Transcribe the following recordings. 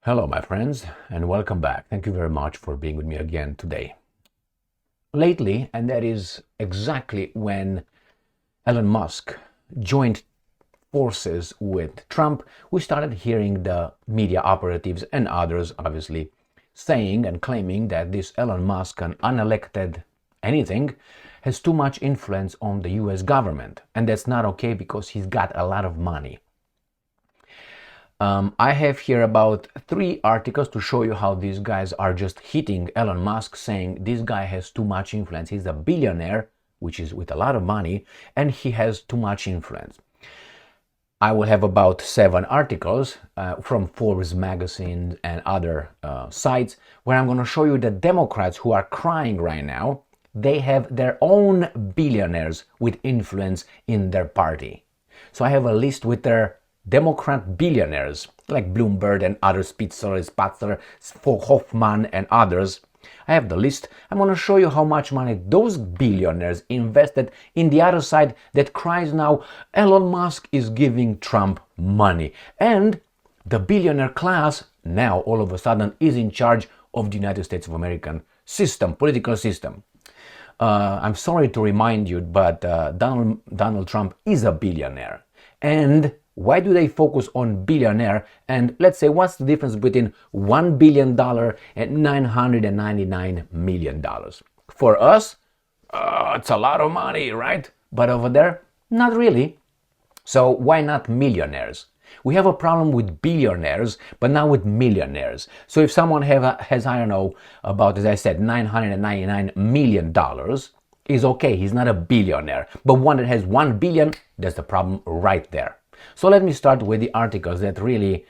Hello, my friends, and welcome back. Thank you very much for being with me again today. Lately, and that is exactly when Elon Musk joined forces with Trump, we started hearing the media operatives and others, obviously, saying and claiming that this Elon Musk, an unelected anything, has too much influence on the US government. And that's not okay because he's got a lot of money. I have here about 3 articles to show you how these guys are just hitting Elon Musk, saying this guy has too much influence. He's a billionaire, which is with a lot of money, and he has too much influence. I will have about 7 articles from Forbes magazine and other sites where I'm going to show you the Democrats who are crying right now. They have their own billionaires with influence in their party. So I have a list with their Democrat billionaires like Bloomberg and other Spitzer, Hoffman and others. I have the list. I'm going to show you how much money those billionaires invested in the other side that cries now, Elon Musk is giving Trump money. And the billionaire class now all of a sudden is in charge of the United States of American system, political system. I'm sorry to remind you, but Donald Trump is a billionaire. And why do they focus on billionaire? And let's say, what's the difference between $1 billion and $999 million? For us, it's a lot of money, right? But over there, not really. So why not millionaires? We have a problem with billionaires, but not with millionaires. So if someone has, I don't know, about, as I said, $999 million, is okay. He's not a billionaire. But one that has 1 billion, that's the problem right there. So let me start with the articles that really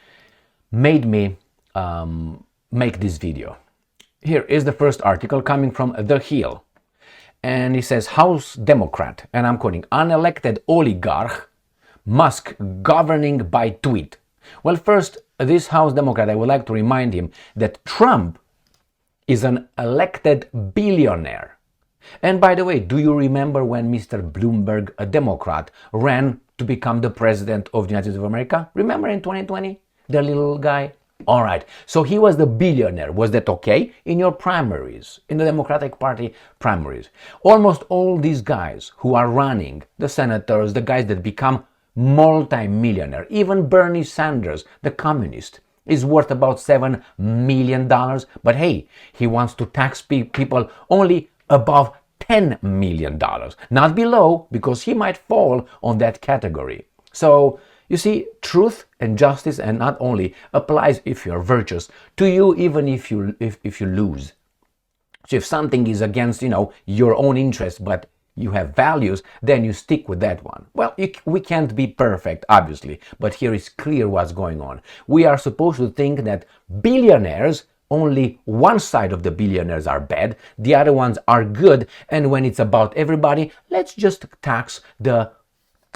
made me make this video. Here is the first article coming from The Hill. And it says, House Democrat, and I'm quoting, unelected oligarch, Musk governing by tweet. Well, first, this House Democrat, I would like to remind him that Trump is an elected billionaire. And by the way, do you remember when Mr. Bloomberg, a Democrat, ran to become the president of the United States of America? Remember in 2020? The little guy? All right. So he was the billionaire. Was that okay? In your primaries, in the Democratic Party primaries. Almost all these guys who are running, the senators, the guys that become multi-millionaire, even Bernie Sanders, the communist, is worth about $7 million. But hey, he wants to tax people only above $10 million, not below, because he might fall on that category. So you see, truth and justice, and not only applies if you're virtuous to you, even if you lose. So if something is against, your own interest, but you have values, then you stick with that one. Well, we can't be perfect, obviously, but here is clear what's going on. We are supposed to think that billionaires, only one side of the billionaires are bad, the other ones are good, and when it's about everybody, let's just tax the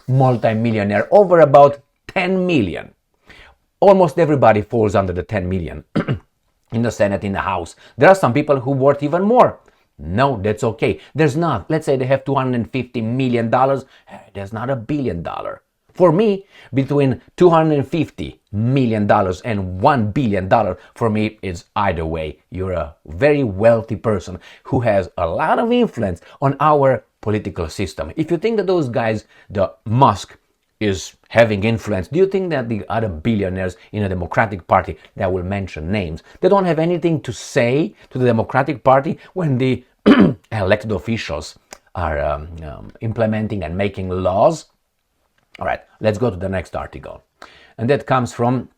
multi-millionaire over about 10 million. Almost everybody falls under the 10 million in the Senate, in the House. There are some people who worth even more. No, that's okay. There's not. Let's say they have $250 million. There's not $1 billion. For me, between $250 million and $1 billion, for me, is either way. You're a very wealthy person who has a lot of influence on our political system. If you think that those guys, the Musk, is having influence, do you think that the other billionaires in the Democratic Party that will mention names, they don't have anything to say to the Democratic Party when the elected officials are implementing and making laws? All right, let's go to the next article. And that comes from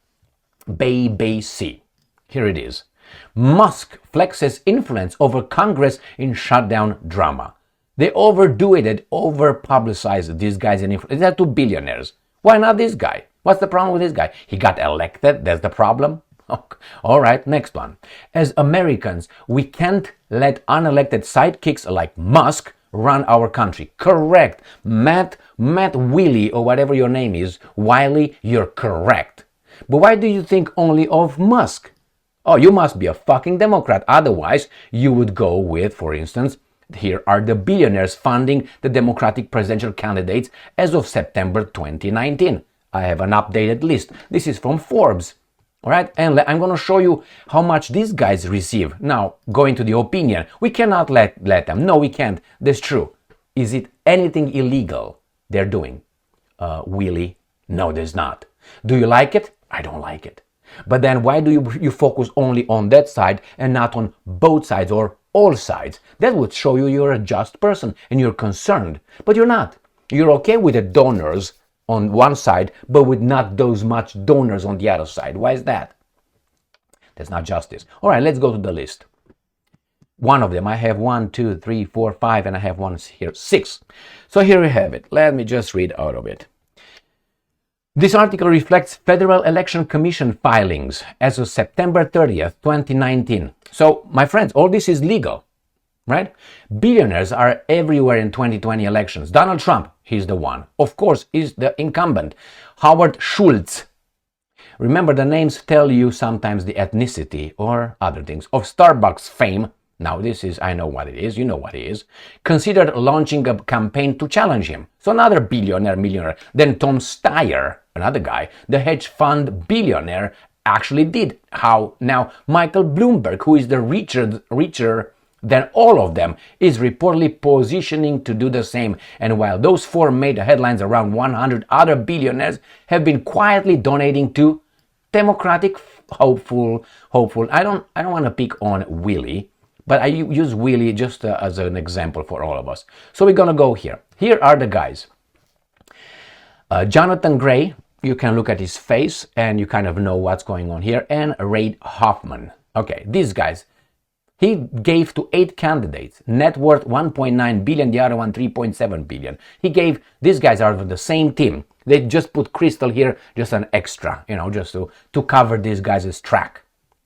BBC. Here it is. Musk flexes influence over Congress in shutdown drama. They overdo it and over-publicize these guys in influence. These are 2 billionaires. Why not this guy? What's the problem with this guy? He got elected, that's the problem? All right, next one. As Americans, we can't let unelected sidekicks like Musk run our country. Correct. Matt Willie, or whatever your name is, Wiley, you're correct. But why do you think only of Musk? Oh, you must be a fucking Democrat. Otherwise, you would go with, for instance, here are the billionaires funding the Democratic presidential candidates as of September 2019. I have an updated list. This is from Forbes. All right, and I'm going to show you how much these guys receive. Now, going to the opinion, we cannot let them. No, we can't. That's true. Is it anything illegal they're doing? Willie, no, there's not. Do you like it? I don't like it. But then why do you focus only on that side and not on both sides or all sides? That would show you you're a just person and you're concerned. But you're not. You're okay with the donors on one side, but with not those much donors on the other side. Why is that? That's not justice. All right, let's go to the list. One of them, I have 1, 2, 3, 4, 5, and I have one here, 6. So here we have it. Let me just read out of it. This article reflects Federal Election Commission filings as of September 30th, 2019. So, my friends, all this is legal, right? Billionaires are everywhere in 2020 elections. Donald Trump, he's the one. Of course, he's the incumbent. Howard Schultz. Remember, the names tell you sometimes the ethnicity or other things. Of Starbucks fame, now this is, I know what it is, you know what it is, considered launching a campaign to challenge him. So another millionaire. Then Tom Steyer, another guy, the hedge fund billionaire, actually did. How? Now, Michael Bloomberg, who is the richer than all of them, is reportedly positioning to do the same. And while those 4 made the headlines, around 100 other billionaires have been quietly donating to Democratic hopeful. I don't want to pick on Willie, but I use Willie just as an example for all of us. So we're gonna go here. Here are the guys. Jonathan Gray, you can look at his face and you kind of know what's going on here, and Reid Hoffman. Okay, these guys, he gave to 8 candidates, net worth 1.9 billion, the other one 3.7 billion. He gave, these guys are of the same team. They just put Crystal here, just an extra, just to cover these guys' track.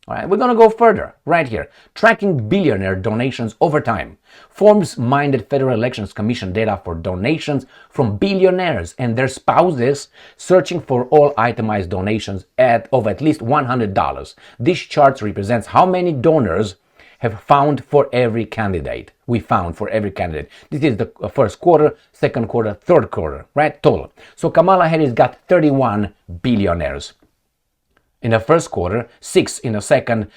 All right, we're going to go further, right here. Tracking billionaire donations over time. Forbes mined Federal Elections Commission data for donations from billionaires and their spouses, searching for all itemized donations of at least $100. This chart represents how many donors have found for every candidate. We found for every candidate. This is the first quarter, second quarter, third quarter, right? Total. So Kamala Harris got 31 billionaires in the first quarter, 6 in the second,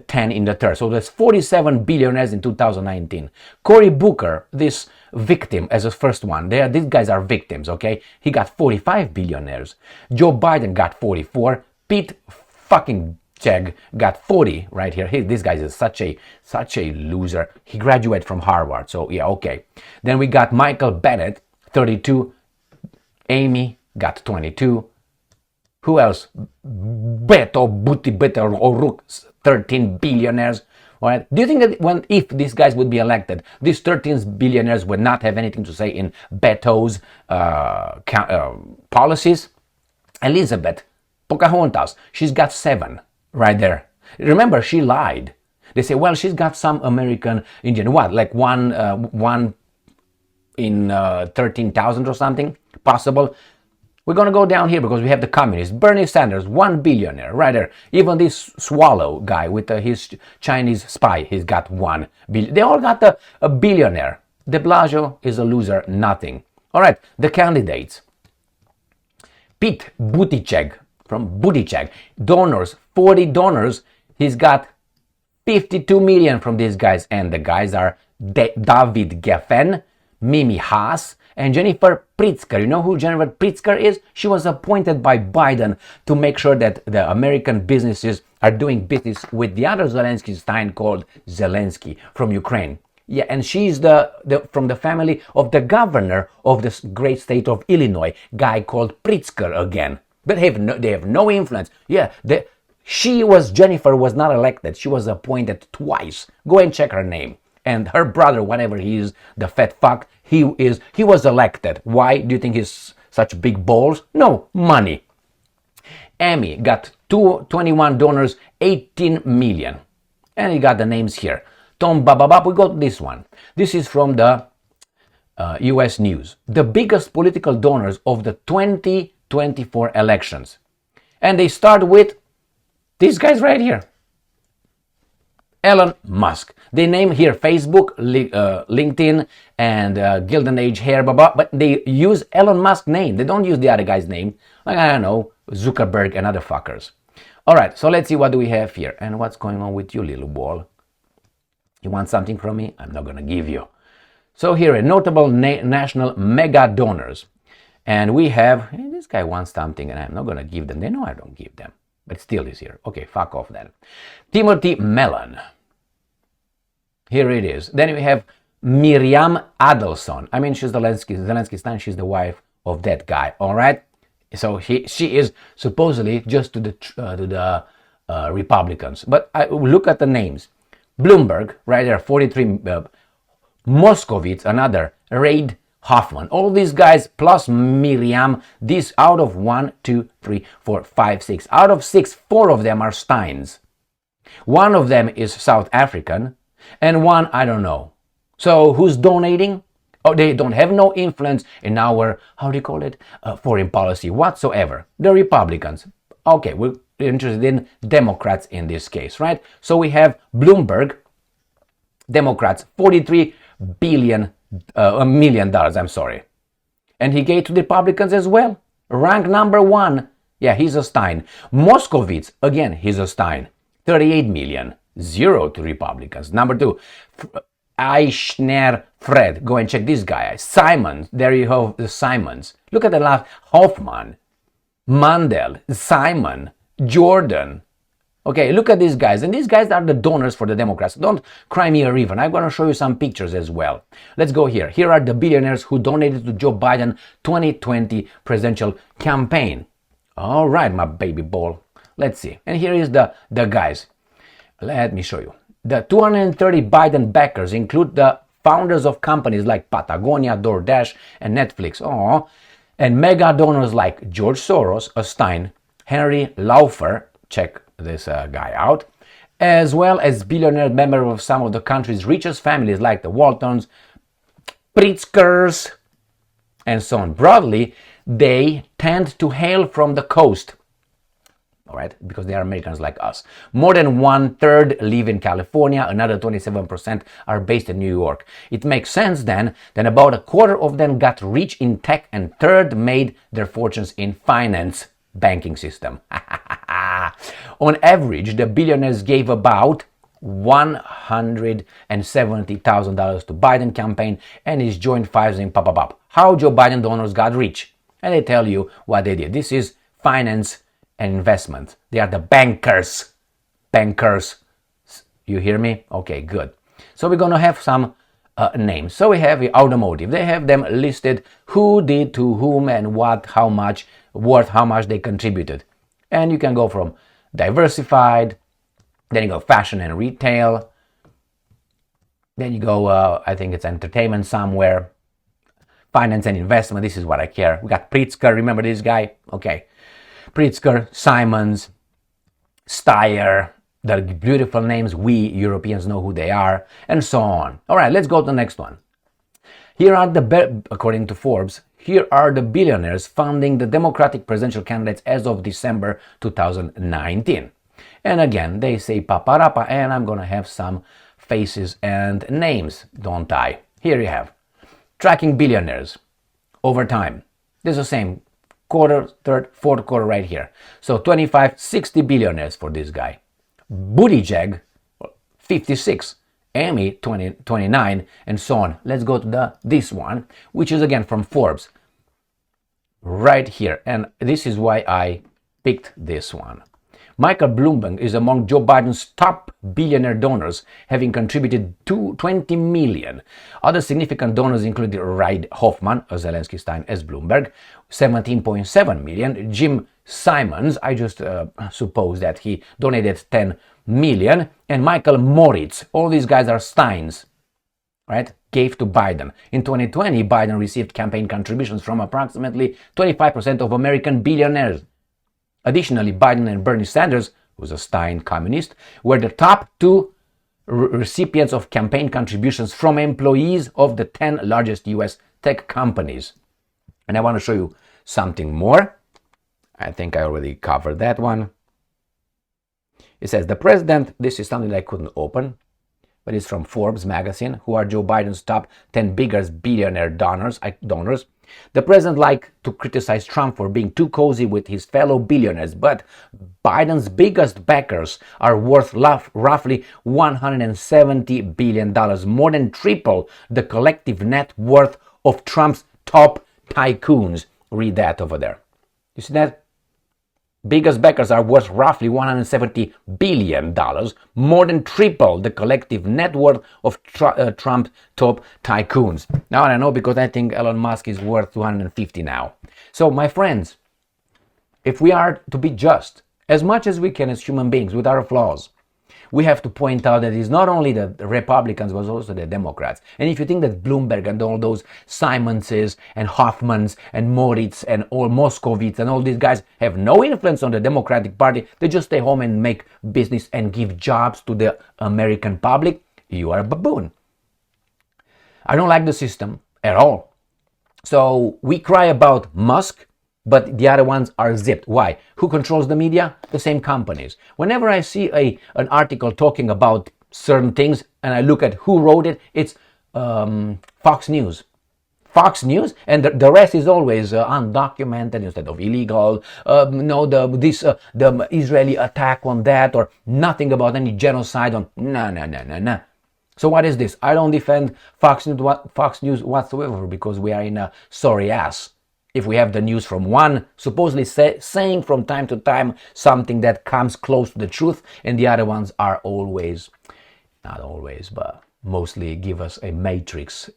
10 in the third. So there's 47 billionaires in 2019. Cory Booker, this victim as the first one, these guys are victims, okay? He got 45 billionaires. Joe Biden got 44. Pete fucking Chegg got 40 right here. This guy is such a loser. He graduated from Harvard, so yeah, okay. Then we got Michael Bennett, 32. Amy got 22. Who else? Beto O'Rourke, 13 billionaires. All right. Do you think that if these guys would be elected, these 13 billionaires would not have anything to say in Beto's policies? Elizabeth Pocahontas, she's got 7 right there. Remember, she lied. They say, well, she's got some American Indian, what, like one in 13,000 or something possible. We're going to go down here because we have the communists. Bernie Sanders, 1 billionaire, right there. Even this Swallow guy with his Chinese spy, he's got 1 billion. They all got a billionaire. De Blasio is a loser, nothing. All right, the candidates. Pete Buttigieg, from Buttigieg, donors, 40 donors. He's got 52 million from these guys. And the guys are David Geffen, Mimi Haas, and Jennifer Pritzker. You know who Jennifer Pritzker is? She was appointed by Biden to make sure that the American businesses are doing business with the other Zelensky Stein called Zelensky from Ukraine. Yeah, and she's from the family of the governor of this great state of Illinois, guy called Pritzker again. But they have no influence. Yeah, Jennifer was not elected. She was appointed twice. Go and check her name. And her brother, whatever he is, the fat fuck, he was elected. Why do you think he's such big balls? No, money. Amy got 21 donors, 18 million. And you got the names here. Tom Bababab, we got this one. This is from the US News. The biggest political donors of the 2024 elections. And they start with these guys right here. Elon Musk. They name here Facebook, LinkedIn, and Gilded Age Hair, but they use Elon Musk's name. They don't use the other guy's name. Like, I don't know, Zuckerberg and other fuckers. All right, so let's see what do we have here. And what's going on with you, little ball? You want something from me? I'm not going to give you. So here are notable national mega donors. And we have, hey, this guy wants something and I'm not going to give them. They know I don't give them. But still is here. Okay, fuck off then. Timothy Mellon. Here it is. Then we have Miriam Adelson. I mean, she's Zelensky's son. She's the wife of that guy. All right. So she is supposedly just to the Republicans. But look at the names. Bloomberg, right there, 43. Moskovitz, another. Reid Hoffman. All these guys plus Miriam. This out of 1, 2, 3, 4, 5, 6. Out of 6, 4 of them are Steins. One of them is South African. And one, I don't know. So who's donating? Oh, they don't have no influence in our, how do you call it, foreign policy whatsoever. The Republicans. Okay, we're interested in Democrats in this case, right? So we have Bloomberg, Democrats, $43 million, I'm sorry. And he gave to the Republicans as well. Rank number 1, yeah, he's a Stein. Moskovitz, again, he's a Stein. 38 million, 0 to Republicans. Number 2, Eichner Fred. Go and check this guy. Simons. There you have the Simons. Look at the last. Hoffman, Mandel, Simon, Jordan. Okay, look at these guys. And these guys are the donors for the Democrats. Don't cry me a river. I'm going to show you some pictures as well. Let's go here. Here are the billionaires who donated to Joe Biden 2020 presidential campaign. All right, my baby ball. Let's see. And here is the guys. Let me show you. The 230 Biden backers include the founders of companies like Patagonia, DoorDash, and Netflix. Oh, and mega donors like George Soros, a Stein, Henry Laufer, check this guy out, as well as billionaire members of some of the country's richest families like the Waltons, Pritzkers, and so on. Broadly, they tend to hail from the coast. All right, because they are Americans like us. More than 1/3 live in California, another 27% are based in New York. It makes sense then that about a quarter of them got rich in tech and third made their fortunes in finance banking system. On average, the billionaires gave about $170,000 to Biden campaign and his joint filing pop. How Joe Biden donors got rich. And they tell you what they did. This is finance and investment. They are the bankers. Bankers. You hear me? Okay, good. So we're going to have some names. So we have the automotive. They have them listed who did to whom and what, how much, worth how much they contributed. And you can go from diversified, then you go fashion and retail, then you go, I think it's entertainment somewhere, finance and investment. This is what I care. We got Pritzker. Remember this guy? Okay. Pritzker, Simons, Steyer, the beautiful names, we Europeans know who they are, and so on. All right, let's go to the next one. Here are according to Forbes, here are the billionaires funding the Democratic presidential candidates as of December 2019. And again, they say paparapa, and I'm going to have some faces and names, don't I? Here you have tracking billionaires over time. This is the same. Quarter, third, fourth quarter right here. So 25, 60 billionaires for this guy. Buttigieg, 56. Amy, 29, and so on. Let's go to this one, which is again from Forbes. Right here. And this is why I picked this one. Michael Bloomberg is among Joe Biden's top billionaire donors, having contributed to 20 million. Other significant donors include Reid Hoffman, a Zelensky Stein as Bloomberg, 17.7 million. Jim Simons, I just suppose that he donated 10 million. And Michael Moritz, all these guys are Steins, right? Gave to Biden. In 2020, Biden received campaign contributions from approximately 25% of American billionaires. Additionally, Biden and Bernie Sanders, who's a Stein communist, were the top two recipients of campaign contributions from employees of the 10 largest US tech companies. And I want to show you something more. I think I already covered that one. It says the president, this is something that I couldn't open. but it's from Forbes magazine, who are Joe Biden's top 10 biggest billionaire donors. The president liked to criticize Trump for being too cozy with his fellow billionaires, but Biden's biggest backers are worth roughly $170 billion, more than triple the collective net worth of Trump's top tycoons. Read that over there. You see that? Biggest backers are worth roughly $170 billion, more than triple the collective net worth of Trump's top tycoons. Now I know, because I think Elon Musk is worth 250 now. So my friends, if we are to be just, as much as we can as human beings with our flaws, we have to point out that it's not only the Republicans, but also the Democrats. And if you think that Bloomberg and all those Simonses and Hoffmans and Moritz and all Moskovitz and all these guys have no influence on the Democratic Party, they just stay home and make business and give jobs to the American public, you are a baboon. I don't like the system at all. So we cry about Musk, but the other ones are zipped. Why? Who controls the media? The same companies. Whenever I see an article talking about certain things and I look at who wrote it, it's Fox News. Fox News, and the rest is always undocumented instead of illegal. The Israeli attack on that, or nothing about any genocide on. No. So what is this? I don't defend Fox News whatsoever, because we are in a sorry ass. If we have the news from one supposedly saying from time to time something that comes close to the truth, and the other ones are always, not always, but mostly give us a matrix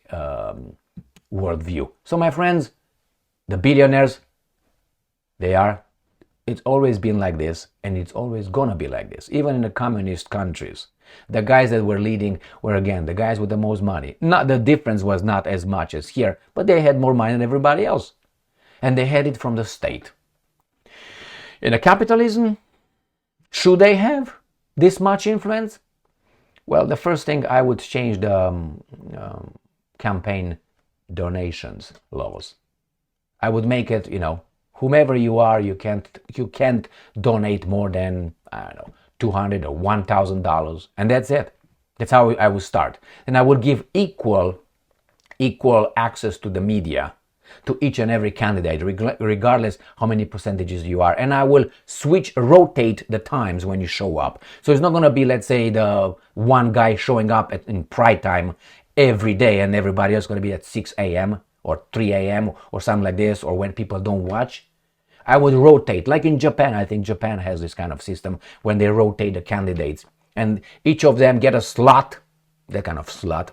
worldview. So my friends, the billionaires, it's always been like this, and it's always gonna be like this. Even in the communist countries, the guys that were leading were, again, the guys with the most money. Not the difference was not as much as here, but they had more money than everybody else. And they had it from the state. In a capitalism, should they have this much influence? Well, the first thing, I would change the campaign donations laws. I would make it, whomever you are, you can't donate more than, $200 or $1,000, and that's it. That's how I would start. And I would give equal access to the media, to each and every candidate, regardless how many percentages you are. And I will rotate the times when you show up. So it's not going to be, let's say, the one guy showing up in prime time every day and everybody else going to be at 6 a.m. or 3 a.m. or something like this, or when people don't watch. I would rotate, like in Japan. I think Japan has this kind of system when they rotate the candidates. And each of them get a slot, that kind of slot,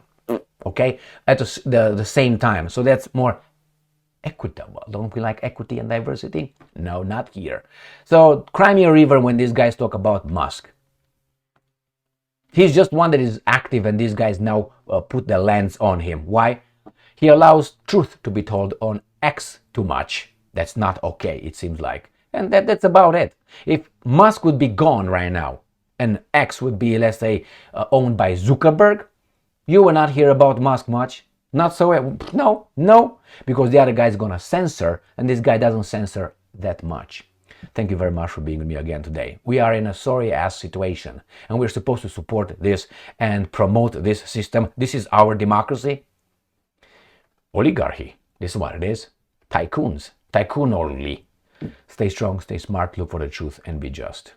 okay, at the same time. So that's more equitable. Don't we like equity and diversity? No, not here. So cry me a river when these guys talk about Musk. He's just one that is active, and these guys now put the lens on him. Why? He allows truth to be told on X too much. That's not okay, it seems like. And that's about it. If Musk would be gone right now, and X would be, let's say, owned by Zuckerberg, you will not hear about Musk much. Not so, no, because the other guy is gonna censor, and this guy doesn't censor that much. Thank you very much for being with me again today. We are in a sorry ass situation, and we're supposed to support this and promote this system. This is our democracy. Oligarchy, this is what it is. Tycoon only. Stay strong, stay smart, look for the truth, and be just.